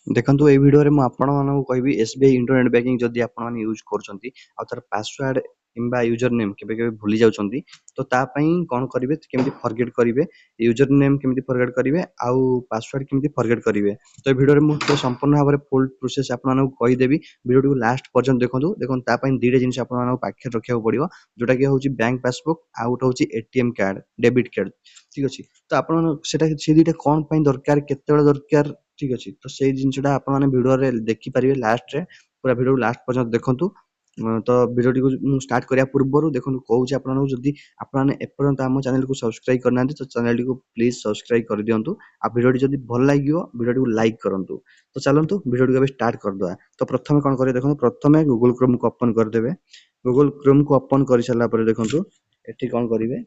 देखंतु ए वीडियो रे मु आपण मानकु कहबी एसबीआई इंटरनेट बैंकिंग जदि आपण माने यूज करचंती आ तार पासवर्ड किंबा यूजर नेम केबे केबे भूली जाउचंती तो ता पई कोन करिवे केमति फॉरगेट करिवे यूजर नेम केमति फॉरगेट करिवे आउ पासवर्ड केमति फॉरगेट करिवे तो ए वीडियो रे मु तो संपूर्ण भाबरे फुल प्रोसेस आपण मानकु कहि देबी वीडियो को लास्ट पर्यंत देखंतु देखन ता पई दीडे जिंस आपण मानकु पाखे रखिया पड़िबो जोटा कि होची बैंक पासबुक आउट होची एटीएम कार्ड डेबिट कार्ड ठीक अछि तो आपण सेटा से दीटा कोन पई दरकार केते बेले दरकार ठीक अछि तो सेई जिंसटा आपण माने वीडियो रे देखि परिबे लास्ट रे पूरा वीडियो लास्ट पर्यंत देखंतु तो वीडियो टी को स्टार्ट करिया पूर्वरु देखंतु कहूची आपण माने जदी आपण माने एपर्यंत हम चैनल को सब्सक्राइब करनांती तो चैनल टी को प्लीज सब्सक्राइब कर दियंतु आ वीडियो टी जदी भल लागियो वीडियो टी को लाइक करंतु तो चलंतु वीडियो टी को स्टार्ट कर दवा तो प्रथमे कोन करियो देखंतु प्रथमे गूगल क्रोम को ओपन कर देबे गूगल क्रोम को ओपन करि सला परे देखंतु एठी कोन करिवे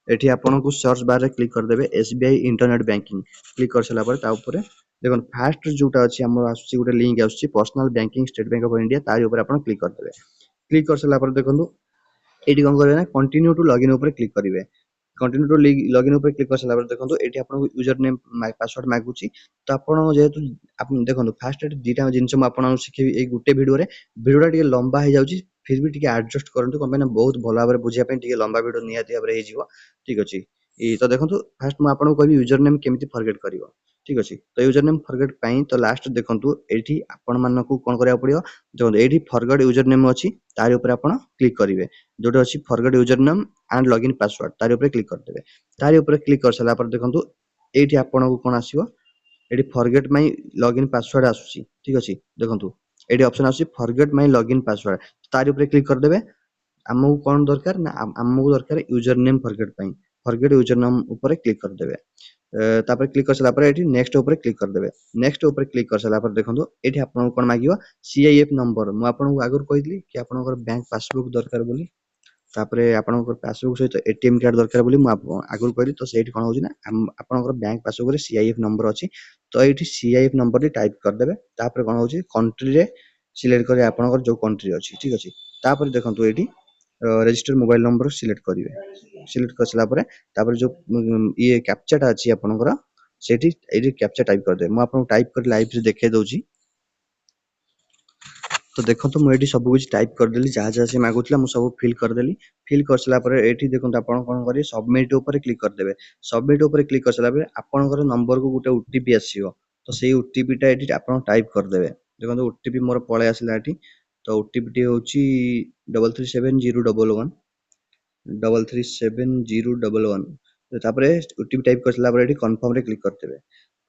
एठी आपण को सर्च बार रे क्लिक कर देबे एसबीआई इंटरनेट बैंकिंग क्लिक कर सला परे ता ऊपर देखो फास्ट जोटा अच्छी आम आसूसी गोटे लिंक आसूसी personal banking State Bank of India तारी ऊपर आपण क्लिक कर देबे क्लिक कर सला पर देखंतु एठी कोन करबे ना कंटिन्यू टू लॉगिन ऊपर क्लिक करिवे कंटिन्यू टू लॉगिन ऊपर क्लिक कर सला पर देखंतु एठी आपण यूजर नेम पासवर्ड मागुची तो आपण जेहेतु आपण देखंतु फास्ट एठी दीटा जिंस म आपण सिखेबी ए गुटे वीडियोटा टिके लंबा हे जाउची फिर भी टिके एडजस्ट करंतु कम बहुत भल भाबरे बुझिया पे टिके लंबा वीडियो नियाती भाबरे हे जीवो ठीक अछि तो देखंतु फास्ट म आपण कहबी यूजर नेम केमिति फॉरगेट करिवो ठीक अछि तो यूजर नेम फॉरगेट पई तो लास्ट देखंतु एठी आपण मानकु कोन करिया पड़ियो देखंतु एठी फॉरगेट यूजर नेम अछि तारि ऊपर आपण क्लिक करिवे जोटे अछि forget user name and login password तारि ऊपर क्लिक कर देबे तारि ऊपर क्लिक कर सला पर देखंतु एठी आपणकु कोन आसीबो एठी फॉरगेट माय लॉगिन पासवर्ड आसुची ठीक अछि देखंतु एठी ऑप्शन आसी फॉरगेट माय लॉगिन पासवर्ड तारि ऊपर क्लिक कर देबे हमहु कोन दरकार ना हमहु दरकार यूजर नेम फॉरगेट पई फॉरगेट यूजर नेम ऊपर क्लिक कर देबे तापर क्लिक कर सला पर एठी नेक्स्ट ऊपर क्लिक कर देबे नेक्स्ट ऊपर क्लिक कर सला पर देखंतु एठी आपन कोन मागियो सीआईएफ नंबर मु आपन को आगर कहितली कि आपनकर बैंक पासबुक दरकार बोली तापर आपनकर पासबुक सहित एटीएम कार्ड दरकार बोली मु आगर कहली तो सेठी कोन होची ना आपनकर बैंक पासबुक रे सीआईएफ नंबर अछि तो एठी सीआईएफ नंबर टी टाइप कर देबे तापर कोन होची कंट्री रे सिलेक्ट करी आपनकर जो कंट्री अछि ठीक अछि तापर देखंतु एठी रजिस्टर मोबाइल नंबर सिलेक्ट करिवे सिलेक्ट कर सला परे तापर जो ये कैप्चाटा अछि आपनकर सेठी एठी कैप्चा टाइप कर दे मु आपन टाइप कर लाइव रे देखे दउची तो देखंतु मु एठी सब कुछ टाइप कर देली जहा जहा से मागुतला मु सब फिल कर सला परे एठी देखंतु आपन कोन करी सबमिट ऊपर क्लिक कर देबे सबमिट ऊपर क्लिक कर सला परे आपनकर नंबर को गुटे ओटीपी आसीबो तो सेही ओटीपी टा एठी आपन टाइप कर देबे देखंतु ओटीपी मोर पळे आसिला एठी तो ओटीपी टी होची 337011 337011 तापरे ओटीपी टाइप कर सला परे एठी कंफर्म रे क्लिक करतेबे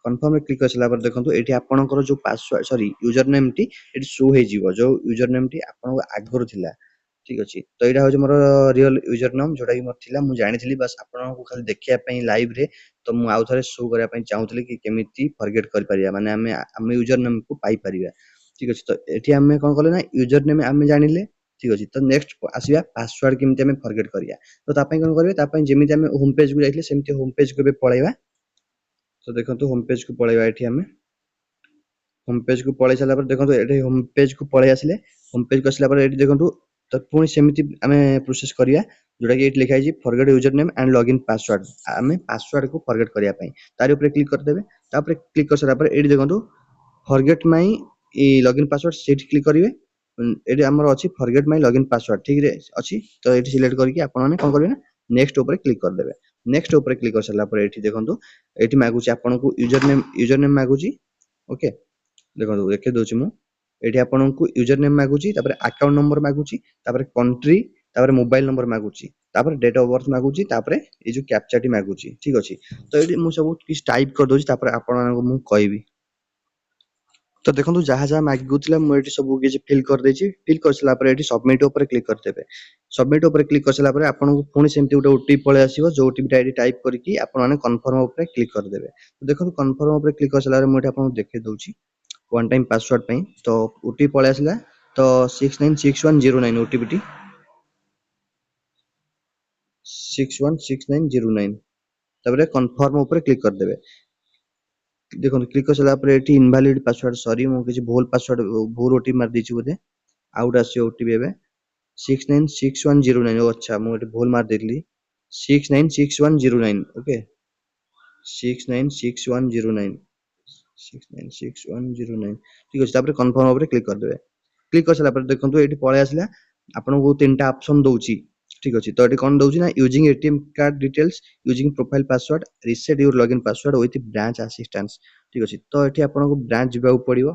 कंफर्म रे क्लिक कर सला परे देखंतु एठी आपनकर जो password sorry user name T एठी शो हे जीवो जो यूजर नेम टी आपन आगर थिला ठीक अछि तो एटा होजे मोर रियल यूजर नेम जोटा कि मोर थिला मु जानिथिली बस आपन को खाली देखिया पई लाइव रे तो मु आउ थरे शो करिया पई चाहूतली कि केमिति फॉरगेट कर परिया माने हम यूजर नेम को पाई परिया ठीक अछि तो एठी हमें कोन करले ना यूजर नेम हमें जानिले ठीक अछि तो नेक्स्ट आसीबा पासवर्ड केमिति हमें फॉरगेट करिया तो ता पई कोन करबे ता पई जेमिति हमें होम पेज को जाइथिले सेमिति होम पेज को बे पळेबा तो देखंतु होम पेज को पळेबा एठी हमें होम पेज को पळै सला पर देखंतु एठी होम पेज को पळै आसिले होम पेज को आसिला पर एठी देखंतु तो पुणी सेमिति हमें प्रोसेस करिया जोटा कि एठी लिखा है forget user name and login password हमें पासवर्ड को फॉरगेट करिया पई तारि ऊपर क्लिक कर देबे तापर क्लिक कर सला पर एठी देखंतु forget my login password Sethi click करिवे एठी हमर अछि फॉरगेट माय लॉगिन पासवर्ड ठीक रे अछि तो एठी सिलेक्ट करके आपन माने कोन करबे ना नेक्स्ट ऊपर क्लिक कर देबे नेक्स्ट ऊपर क्लिक कर सला पर एठी देखंतु एठी मागुची आपन को यूजर नेम मागुची ओके देखंतु देखे दोछि मु एठी आपन को यूजर नेम मागुची तापर अकाउंट नंबर मागुची तापर कंट्री तापर मोबाइल नंबर मागुची तापर डेट ऑफ बर्थ मागुची तापर ए जो कैप्चा टी मागुची ठीक अछि तो एठी मु सब किछ टाइप कर दोछि तापर आपन को मु कहबी तो देखंतु जहा जहा मागुतला मु एठी सब किछ फिल कर देछि फिल कर सला पर एठी सबमिट ऊपर क्लिक कर देबे सबमिट ऊपर क्लिक कर सला पर आपन को पुणी सेमति उटे ओटीपी पळे आसीबो जो ओटीपी आईडी टाइप करके आपन माने कन्फर्म ऊपर क्लिक कर देबे तो देखंतु कन्फर्म ऊपर क्लिक कर सला रे मु एठी आपन को देखे दउछि वन टाइम पासवर्ड पई तो ओटीपी पळे आसिला तो 696109 ओटीपी टी 616909 तबरे कन्फर्म ऊपर क्लिक कर देबे देखो क्लिक कर सला पर एठी इनवैलिड पासवर्ड सॉरी मु किछ भूल पासवर्ड भूल ओटीपी मार दिछि बोधे आउट आसी ओटीपी एबे 696109 अच्छा मु एठी भूल मार देली 696109 ओके 696109 696109 ठीक अछि तापर कन्फर्म ऊपर क्लिक कर देबे क्लिक कर सारा पर देखंतु एठी पळे आसला आपनको तीनटा ऑप्शन दउची ठीक अछि तो एठी कोन दउची ना using ATM card details using profile password reset your login password with branch assistance ठीक अछि तो एठी आपनको ब्रांच जिबाउ पड़िबो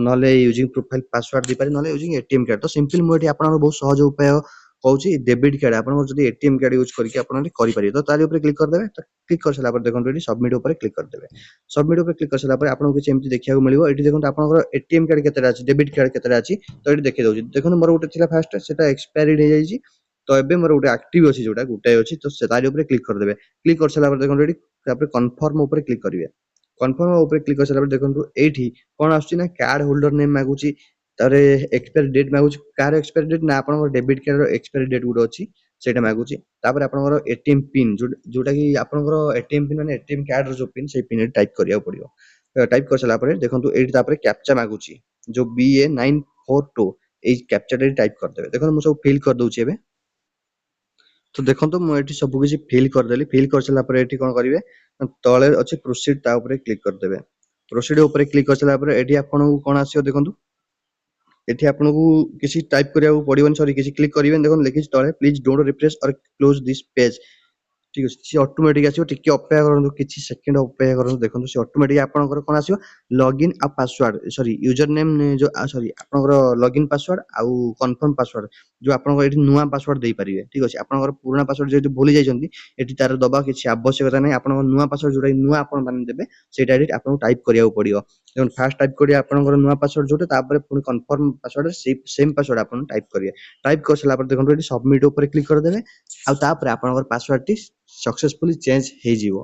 नले यूजिंग प्रोफाइल पासवर्ड दी पारे नले यूजिंग एटीएम कार्ड तो सिंपल मो एठी आपनको बहुत सहज उपाय कहूची डेबिट कार्ड आपनको जदी एटीएम कार्ड यूज करके आपन करि परिबे तो तारि ऊपर क्लिक कर देबे तो क्लिक कर साला पर देखंतु एठी सबमिट ऊपर क्लिक कर देबे सबमिट ऊपर क्लिक कर साला पर आपनको किछ एमति देखिया मिलिबो एठी देखंतु आपनकर एटीएम कार्ड केतेटा अछि डेबिट कार्ड केतेटा अछि तो एठी देखि दउची देखंतु मोर गुटे थिला फास्ट सेटा एक्सपायर्ड हे जाईची तो एबे मोर गुटे एक्टिव अछि जोटा गुटे अछि तो से तारि ऊपर क्लिक कर देबे क्लिक कर साला पर देखंतु एठी तापर कन्फर्म ऊपर क्लिक करिवे कन्फर्म ऊपर क्लिक कर साला पर देखंतु एठी कोन आछी ना कार्ड होल्डर नेम मागुची तारे एक्सपायरी डेट मागुची कार एक्सपायरी डेट ना आपन डेबिट कार्ड रो एक्सपायरी डेट गुड अछि सेटा मागुची तापर आपनकर एटीएम पिन जोटा कि आपनकर एटीएम पिन माने एटीएम कार्ड रो जो पिन से पिन टाइप करिया पड़ियो टाइप कर साला पर देखंतु एठी तापर कैप्चा मागुची जो BA942 ए कैप्चा डे टाइप कर देबे देखो मु सब फिल कर दउची एबे तो देखंतु मु एठी सब किछि फिल कर देली फिल कर साला पर एठी कोन करिवे तळे अछि प्रोसीड ता ऊपर क्लिक कर देबे प्रोसीड ऊपर क्लिक कर साला पर एठी आपनको कोन आसीयो देखंतु एठी आपनको किछि टाइप करिया पड़िबन सॉरी किछि क्लिक करिवेन देखो लिखिछ तळे प्लीज डोंट रिफ्रेश और क्लोज दिस पेज ठीक अछि सी ऑटोमेटिक आसीयो टिके अपेक्षा करंतु किछि सेकंड अपेक्षा करंतु देखंतु सी ऑटोमेटिक आपनकर कोन आसीयो लॉगिन आ पासवर्ड सॉरी यूजर नेम जो सॉरी आपनकर लॉगिन पासवर्ड आ कंफर्म पासवर्ड जो आपनकर एठी नुवा पासवर्ड देई परिबे ठीक अछि आपनकर पुराना पासवर्ड जेतु भूली जाइछन्ती एठी तार दबा किछि आवश्यकता नै आपनकर नुवा पासवर्ड जोडा नुवा आपन माने देबे सेटा एठी आपन टाइप करिया पड़ियो देखो फास्ट टाइप करिया आपनकर नुवा पासवर्ड जोटे तापर पुनी कंफर्म पासवर्ड सेम पासवर्ड आपन टाइप करिया टाइप कर सला पर देखंतु एठी सबमिट ऊपर क्लिक कर देबे आ तापर आपनकर पासवर्ड टी सक्सेसफुली चेंज हे जीवो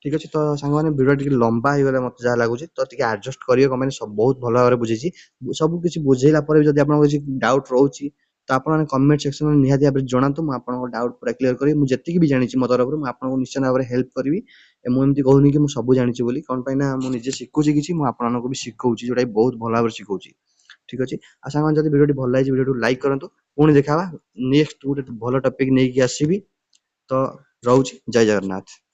ठीक अछि तो संग माने वीडियो टिके लंबा हे गेले मते जा लागुची तो टिके एडजस्ट करियो कमेंट सब बहुत भलो भाबरे बुझिची सब किछि बुझेला पर जदी आपन किछि डाउट रहउची तो आपन माने कमेंट सेक्शन में निहाती भाबरे जणांतु मु आपन डाउट पूरा क्लियर करी मु जति भी जानिची म तरफ मु आपन को निश्चय भाबरे हेल्प करबी मु एमति कहूनी कि मु सब जानिची बोली कोन पय ना मु निजे सिखुची किछि मु आपन को भी सिखौची जोटा बहुत भलो भाबरे सिखौची ठीक अछि आ संग माने जदी वीडियो टी भल लागिची वीडियो टी लाइक करंतु पुणी देखाबा नेक्स्ट गुटे भलो टॉपिक नै कि आसीबी तो रहउची जय जगन्नाथ।